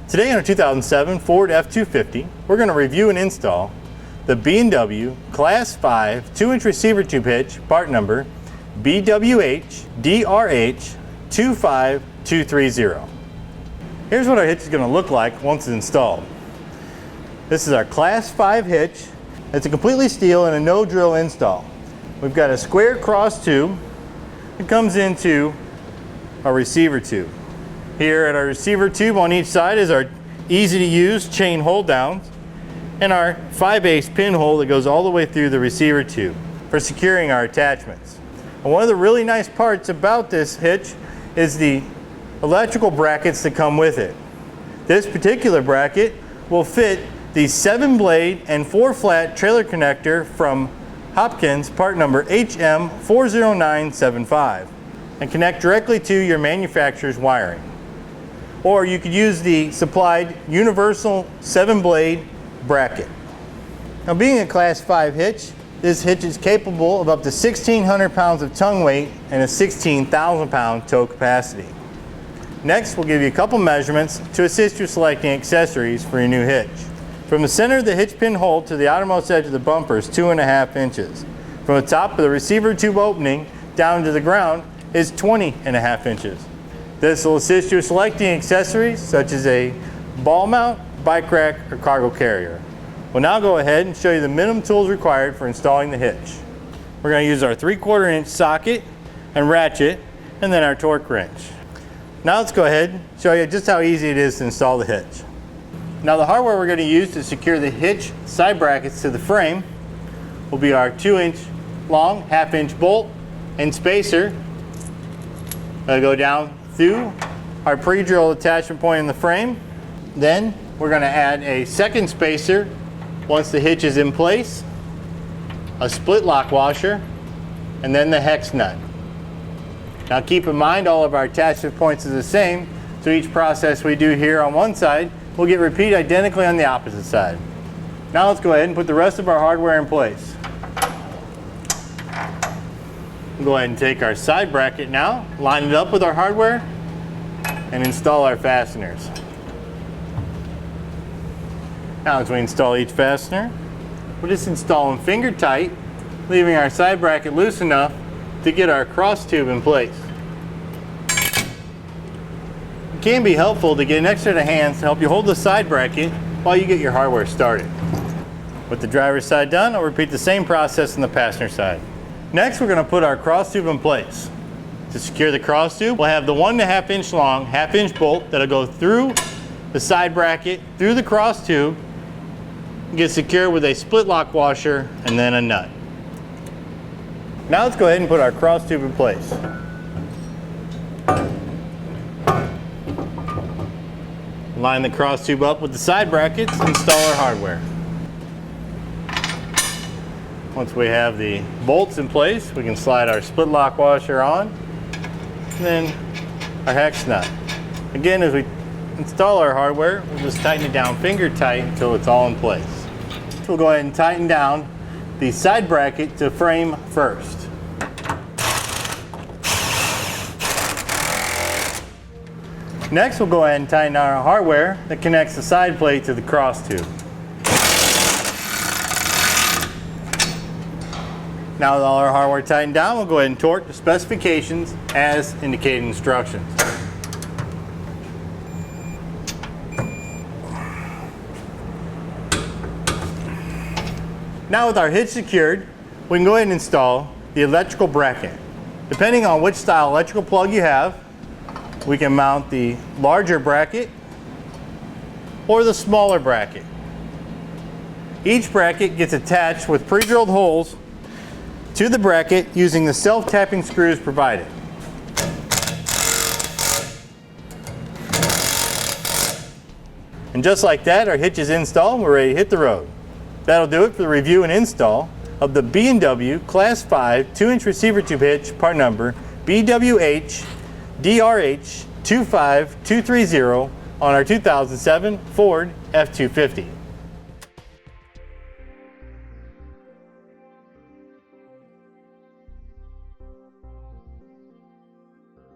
Today on our 2007 Ford F250, we're going to review and install the B&W Class V 2-inch receiver tube hitch, part number BWH-DRH-25230. Here's what our hitch is going to look like once it's installed. This is our Class V hitch. It's a completely steel and a no drill install. We've got a square cross tube that comes into our receiver tube. Here at our receiver tube on each side is our easy to use chain hold downs and our 5/8 pinhole that goes all the way through the receiver tube for securing our attachments. And one of the really nice parts about this hitch is the electrical brackets that come with it. This particular bracket will fit the 7-blade and 4-flat trailer connector from Hopkins, part number HM40975, and connect directly to your manufacturer's wiring. Or you could use the supplied universal 7-blade bracket. Now, being a Class V hitch, this hitch is capable of up to 1,600 pounds of tongue weight and a 16,000 pound tow capacity. Next, we'll give you a couple measurements to assist you selecting accessories for your new hitch. From the center of the hitch pin hole to the outermost edge of the bumper is 2.5 inches. From the top of the receiver tube opening down to the ground is 20.5 inches. This will assist you in selecting accessories such as a ball mount, bike rack, or cargo carrier. We'll now go ahead and show you the minimum tools required for installing the hitch. We're going to use our 3/4 inch socket and ratchet, and then our torque wrench. Now let's go ahead and show you just how easy it is to install the hitch. Now, the hardware we're going to use to secure the hitch side brackets to the frame will be our 2-inch long 1/2 inch bolt and spacer that'll go down through our pre-drilled attachment point in the frame. Then we're going to add a second spacer once the hitch is in place, a split lock washer, and then the hex nut. Now, keep in mind all of our attachment points are the same, so each process we do here on one side will get repeated identically on the opposite side. Now let's go ahead and put the rest of our hardware in place. We'll go ahead and take our side bracket now, line it up with our hardware, and install our fasteners. Now, as we install each fastener, we'll just install them finger tight, leaving our side bracket loose enough to get our cross tube in place. It can be helpful to get an extra set of hands to help you hold the side bracket while you get your hardware started. With the driver's side done, I'll repeat the same process on the passenger side. Next, we're going to put our cross tube in place. To secure the cross tube, we'll have the 1.5 inch long 1/2 inch bolt that'll go through the side bracket, through the cross tube, get secured with a split lock washer and then a nut. Now let's go ahead and put our cross tube in place. Line the cross tube up with the side brackets and install our hardware. Once we have the bolts in place, we can slide our split lock washer on, and then our hex nut. Again, as we install our hardware, we'll just tighten it down finger tight until it's all in place. So we'll go ahead and tighten down the side bracket to frame first. Next, we'll go ahead and tighten down our hardware that connects the side plate to the cross tube. Now with all our hardware tightened down, we'll go ahead and torque the specifications as indicated in instructions. Now with our hitch secured, we can go ahead and install the electrical bracket. Depending on which style electrical plug you have, we can mount the larger bracket or the smaller bracket. Each bracket gets attached with pre-drilled holes to the bracket using the self-tapping screws provided. And just like that, our hitch is installed and we're ready to hit the road. That'll do it for the review and install of the B&W Class V 2-inch receiver tube hitch, part number BWH-DRH-25230 on our 2007 Ford F250.